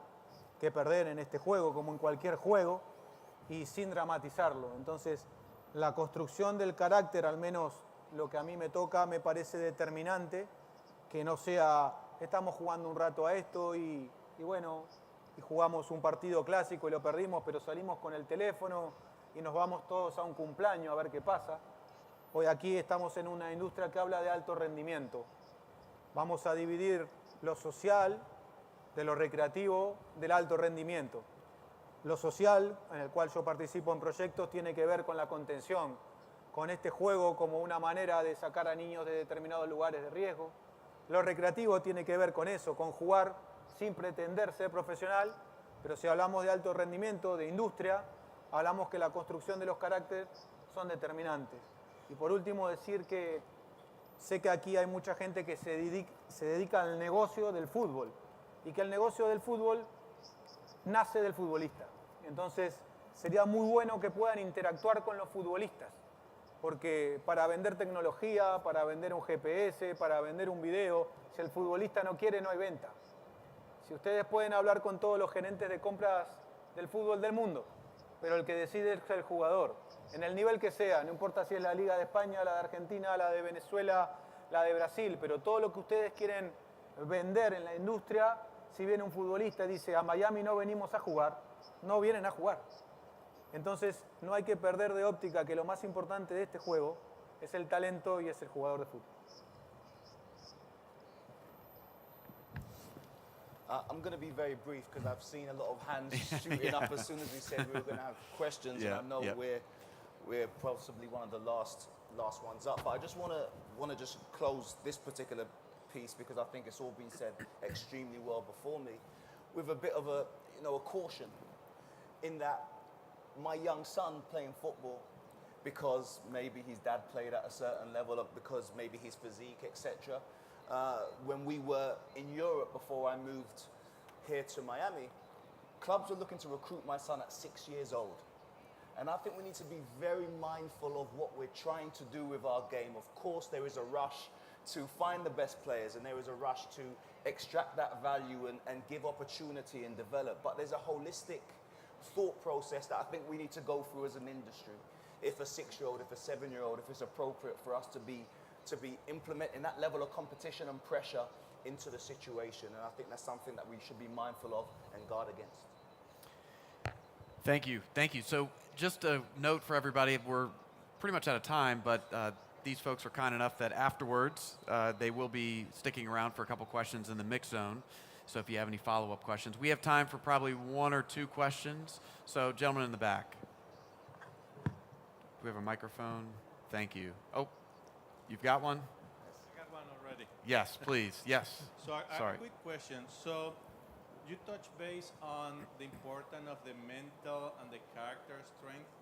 que perder en este juego, como en cualquier juego, y sin dramatizarlo. Entonces, la construcción del carácter, al menos lo que a mí me toca, me parece determinante, que no sea, estamos jugando un rato a esto y bueno, y jugamos un partido clásico y lo perdimos, pero salimos con el teléfono y nos vamos todos a un cumpleaños a ver qué pasa. Hoy aquí estamos en una industria que habla de alto rendimiento. Vamos a dividir lo social de lo recreativo del alto rendimiento. Lo social, en el cual yo participo en proyectos, tiene que ver con la contención, con este juego como una manera de sacar a niños de determinados lugares de riesgo. Lo recreativo tiene que ver con eso, con jugar sin pretender ser profesional, pero si hablamos de alto rendimiento, de industria, hablamos que la construcción de los caracteres son determinantes. Y por último decir que sé que aquí hay mucha gente que se dedica al negocio del fútbol y que el negocio del fútbol nace del futbolista. Entonces sería muy bueno que puedan interactuar con los futbolistas, porque para vender tecnología, para vender un GPS, para vender un video, si el futbolista no quiere, no hay venta. Si ustedes pueden hablar con todos los gerentes de compras del fútbol del mundo, pero el que decide es el jugador, en el nivel que sea, no importa si es la Liga de España, la de Argentina, la de Venezuela, la de Brasil, pero todo lo que ustedes quieren vender en la industria, si viene un futbolista y dice a Miami no venimos a jugar, no vienen a jugar. Entonces no hay que perder de óptica que lo más importante de este juego es el talento y es el jugador de fútbol. I'm going to be very brief because I've seen a lot of hands shooting up as soon as we said we were going to have questions, and I know we're possibly one of the last ones up. But I just want to just close this particular piece because I think it's all been said extremely well before me, with a bit of a caution, in that my young son playing football because maybe his dad played at a certain level, because maybe his physique, etc. When we were in Europe before I moved here to Miami, clubs were looking to recruit my son at 6 years old. And I think we need to be very mindful of what we're trying to do with our game. Of course, there is a rush to find the best players, and there is a rush to extract that value and give opportunity and develop. But there's a holistic thought process that I think we need to go through as an industry. If a 6-year-old, if a 7-year-old, if it's appropriate for us to be implementing that level of competition and pressure into the situation. And I think that's something that we should be mindful of and guard against. Thank you. Thank you. So just a note for everybody, we're pretty much out of time, but these folks are kind enough that afterwards they will be sticking around for a couple questions in the mix zone. So if you have any follow-up questions, we have time for probably 1 or 2 questions. So gentlemen in the back. Do we have a microphone? Thank you. Oh, you've got one? I got one already. Yes, please. Yes. So I Sorry. have a quick question. So you touch base on the importance of the mental and the character strength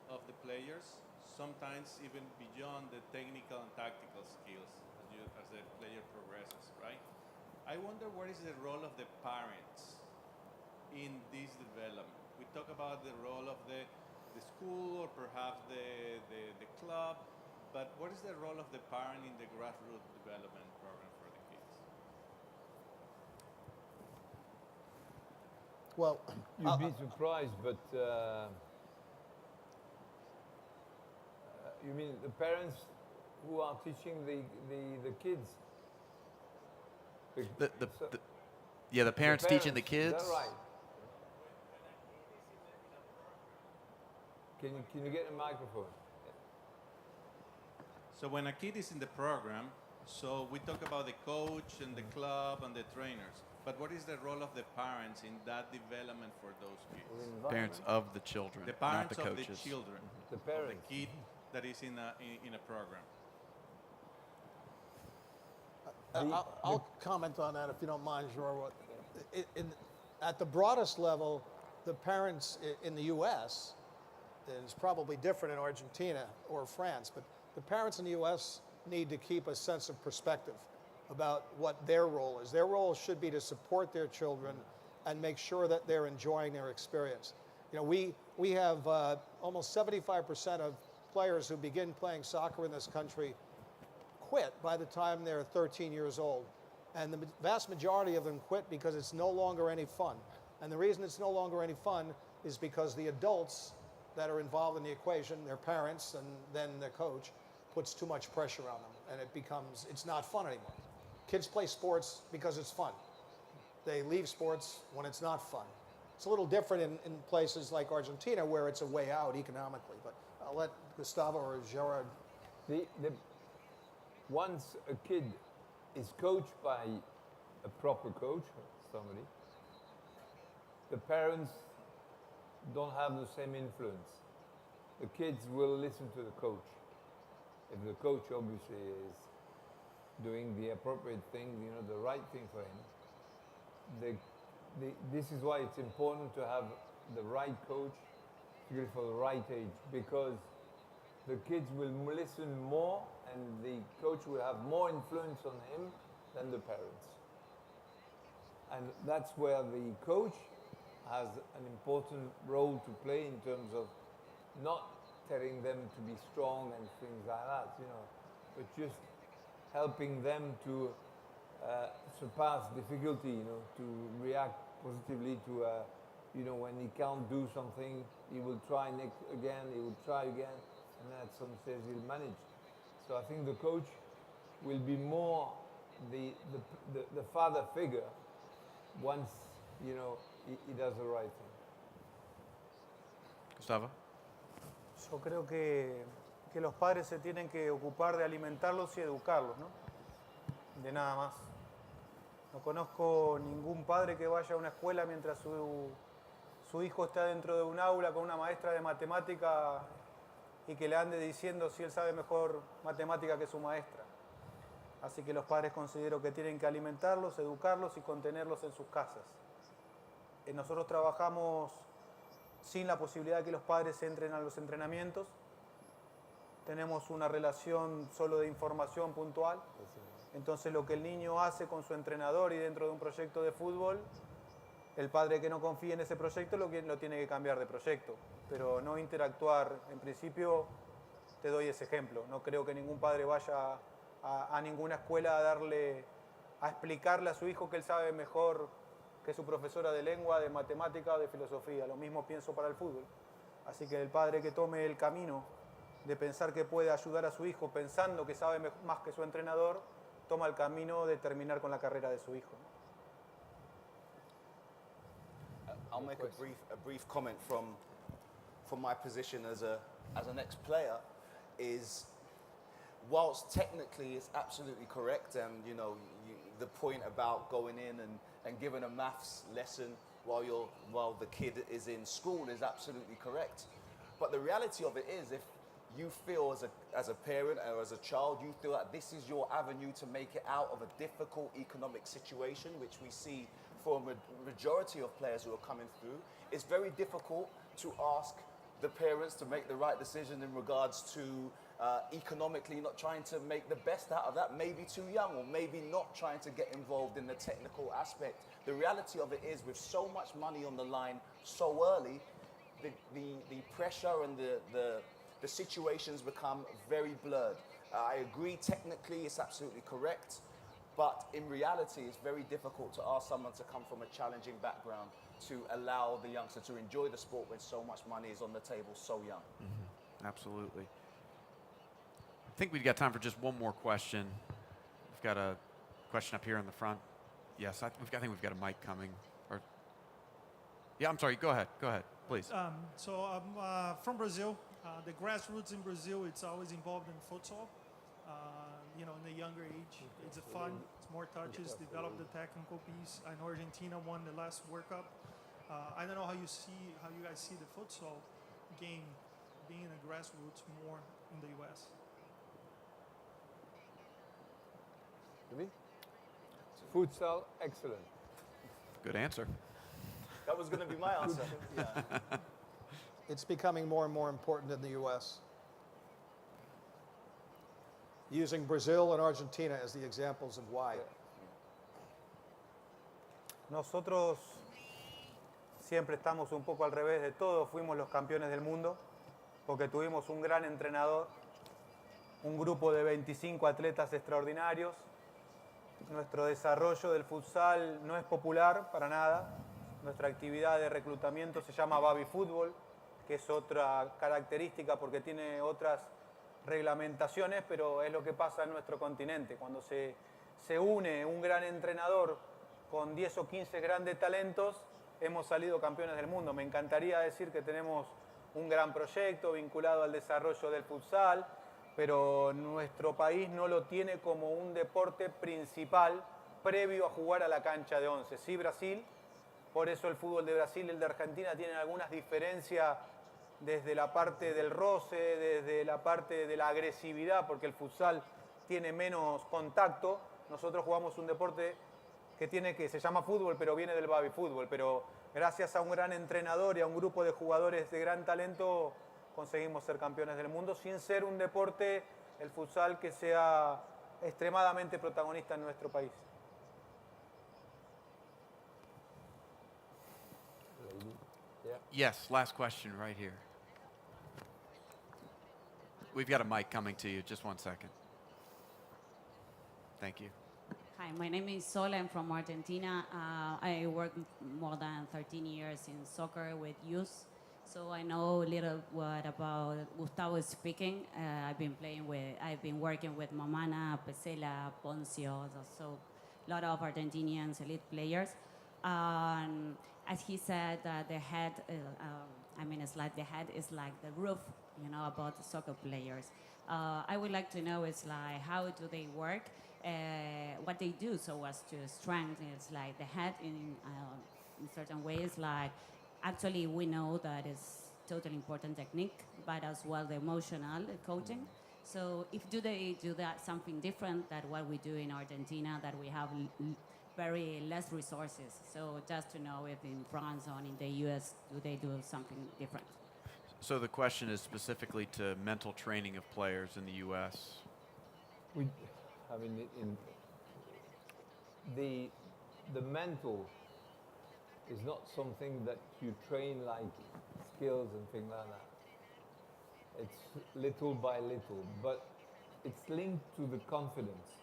of the players, sometimes even beyond the technical and tactical skills as the player progresses, right? I wonder what is the role of the parents in this development. We talk about the role of the school or perhaps the club, but what is the role of the parent in the grassroots development program for the kids? Well, You'd be surprised, but you mean the parents who are teaching the kids? The parents teaching the kids. Is that right? Can you get a microphone? So when a kid is in the program, so we talk about the coach and the club and the trainers. But what is the role of the parents in that development for those kids? Parents of the children, The not parents the of coaches. the children, The of parents. the kid that is in a program. I'll comment on that if you don't mind, Joe. At the broadest level, the parents in the U.S., and it's probably different in Argentina or France, but the parents in the U.S. need to keep a sense of perspective about what their role is. Their role should be to support their children and make sure that they're enjoying their experience. You know, we have almost 75% of players who begin playing soccer in this country quit by the time they're 13 years old. And the vast majority of them quit because it's no longer any fun. And the reason it's no longer any fun is because the adults that are involved in the equation, their parents and then their coach, puts too much pressure on them. And it's not fun anymore. Kids play sports because it's fun. They leave sports when it's not fun. It's a little different in places like Argentina where it's a way out economically. But I'll let Gustavo or Gerard. Once a kid is coached by a proper coach, somebody, the parents don't have the same influence. The kids will listen to the coach. If the coach obviously is doing the appropriate thing, the right thing for him, this is why it's important to have the right coach, particularly for the right age, because the kids will listen more and the coach will have more influence on him than the parents. And that's where the coach has an important role to play in terms of not telling them to be strong and things like that, but just helping them to surpass difficulty, to react positively to, when he can't do something, he will try again, he will try again, and at some stage he'll manage. So I think the coach will be more the father figure once, he does the right thing. Gustavo? Yo creo que los padres se tienen que ocupar de alimentarlos y educarlos, ¿no? De nada más. No conozco ningún padre que vaya a una escuela mientras su hijo está dentro de un aula con una maestra de matemática y que le ande diciendo si él sabe mejor matemática que su maestra. Así que los padres considero que tienen que alimentarlos, educarlos y contenerlos en sus casas. Nosotros trabajamos sin la posibilidad de que los padres entren a los entrenamientos. Tenemos una relación solo de información puntual. Entonces lo que el niño hace con su entrenador y dentro de un proyecto de fútbol, el padre que no confía en ese proyecto lo tiene que cambiar de proyecto, pero no interactuar. En principio, te doy ese ejemplo. No creo que ningún padre vaya a ninguna escuela a explicarle a su hijo que él sabe mejor que su profesora de lengua, de matemática o de filosofía. Lo mismo pienso para el fútbol. Así que el padre que tome el camino de pensar que puede ayudar a su hijo pensando que sabe más que su entrenador, toma el camino de terminar con la carrera de su hijo. I'll make a brief comment from my position as an ex-player is, whilst technically it's absolutely correct, and the point about going in and giving a maths lesson while the kid is in school is absolutely correct. But the reality of it is, if you feel as a parent or as a child, you feel that this is your avenue to make it out of a difficult economic situation, which we see for a majority of players who are coming through, it's very difficult to ask the parents to make the right decision in regards to economically not trying to make the best out of that, maybe too young, or maybe not trying to get involved in the technical aspect. The reality of it is, with so much money on the line so early, the pressure and the situations become very blurred. I agree technically it's absolutely correct, but in reality it's very difficult to ask someone to come from a challenging background to allow the youngster to enjoy the sport when so much money is on the table so young. Mm-hmm. Absolutely. I think we've got time for just one more question. We've got a question up here in the front. Yes, I think we've got a mic coming. Yeah, I'm sorry. Go ahead, please. So I'm from Brazil. The grassroots in Brazil, it's always involved in futsal. you know, in the younger age. It's fun. It's more touches. Develop the technical piece. I know Argentina won the last World Cup. I don't know how you guys see the futsal game being a grassroots more in the U.S. Me? Futsal, excellent. Good answer. That was going to be my answer. It's becoming more and more important in the U.S. Using Brazil and Argentina as the examples of why. Nosotros siempre estamos un poco al revés de todo, fuimos los campeones del mundo porque tuvimos un gran entrenador, un grupo de 25 atletas extraordinarios. Nuestro desarrollo del futsal no es popular para nada. Nuestra actividad de reclutamiento se llama baby fútbol, que es otra característica porque tiene otras reglamentaciones, pero es lo que pasa en nuestro continente. Cuando se une un gran entrenador con 10 o 15 grandes talentos, hemos salido campeones del mundo. Me encantaría decir que tenemos un gran proyecto vinculado al desarrollo del futsal, pero nuestro país no lo tiene como un deporte principal previo a jugar a la cancha de 11. Sí, Brasil, por eso el fútbol de Brasil y el de Argentina tienen algunas diferencias desde la parte del roce, desde la parte de la agresividad, porque el futsal tiene menos contacto. Nosotros jugamos un deporte que se llama fútbol, pero viene del baby fútbol. Pero gracias a un gran entrenador y a un grupo de jugadores de gran talento, conseguimos ser campeones del mundo sin ser un deporte, el futsal, que sea extremadamente protagonista en nuestro país. Yes, last question right here. We've got a mic coming to you. Just 1 second. Thank you. Hi, my name is Sol. I'm from Argentina. I worked more than 13 years in soccer with youth, so I know a little what about Gustavo speaking. I've been working with Mamana, Pesela, Poncio, so a lot of Argentinians, elite players. As he said, the head, it's like the head is like the roof, you know, about the soccer players. I would like to know is like how do they work, what they do so as to strengthen. It's like the head in certain ways. Like actually we know that it's totally important technique, but as well the emotional coaching. So if do they do that something different than what we do in Argentina, that we have very less resources. So just to know if in France or in the US, do they do something different? So the question is specifically to mental training of players in the U.S. The mental is not something that you train like skills and things like that. It's little by little, but it's linked to the confidence.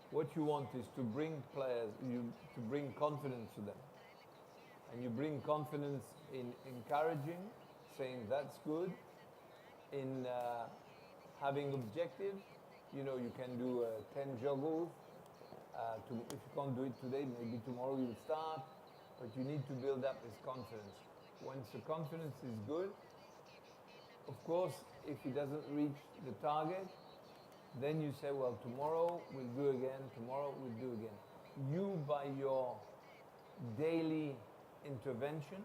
What you want is to bring players, to bring confidence to them. And you bring confidence in encouraging, saying that's good, in having objectives. You know, you can do 10 juggles. If you can't do it today, maybe tomorrow you'll start. But you need to build up this confidence. Once the confidence is good, of course, if he doesn't reach the target, then you say, well, tomorrow we'll do again, tomorrow we'll do again. You, by your daily intervention,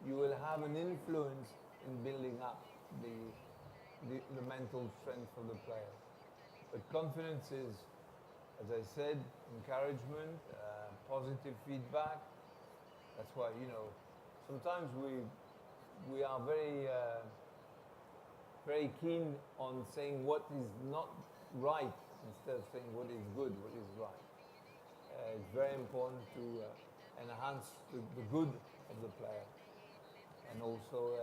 you will have an influence in building up the mental strength of the player. But confidence is, as I said, encouragement, positive feedback. That's why, you know, sometimes we are very keen on saying what is not right instead of saying what is good, what is right. It's very important to enhance the good of the player. And also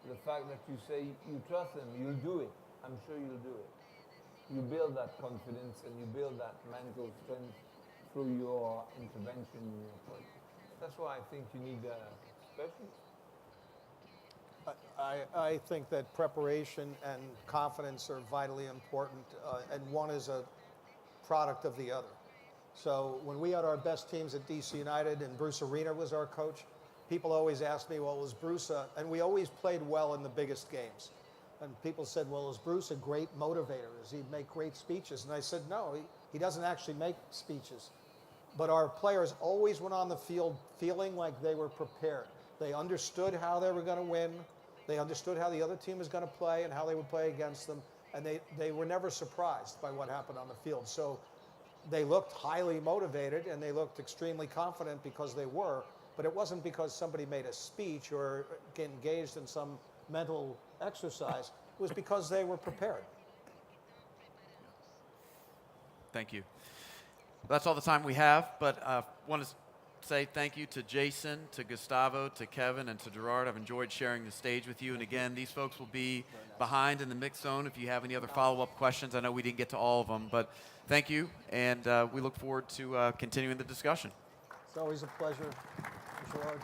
the fact that you say you trust them, you'll do it. I'm sure you'll do it. You build that confidence and you build that mental strength through your intervention in your play. That's why I think you need specialists. I think that preparation and confidence are vitally important, and one is a product of the other. So when we had our best teams at DC United and Bruce Arena was our coach, people always asked me, well, was Bruce, and we always played well in the biggest games. And people said, well, is Bruce a great motivator? Does he make great speeches? And I said, no, he doesn't actually make speeches. But our players always went on the field feeling like they were prepared. They understood how they were going to win. They understood how the other team was going to play and how they would play against them. And they were never surprised by what happened on the field. So they looked highly motivated and they looked extremely confident because they were. But it wasn't because somebody made a speech or engaged in some mental exercise. It was because they were prepared. Thank you. That's all the time we have, but I want to say thank you to Jason, to Gustavo, to Kevin, and to Gerard. I've enjoyed sharing the stage with you. And again, these folks will be behind in the mix zone if you have any other follow-up questions. I know we didn't get to all of them, but thank you, and we look forward to continuing the discussion. It's always a pleasure, Gerard.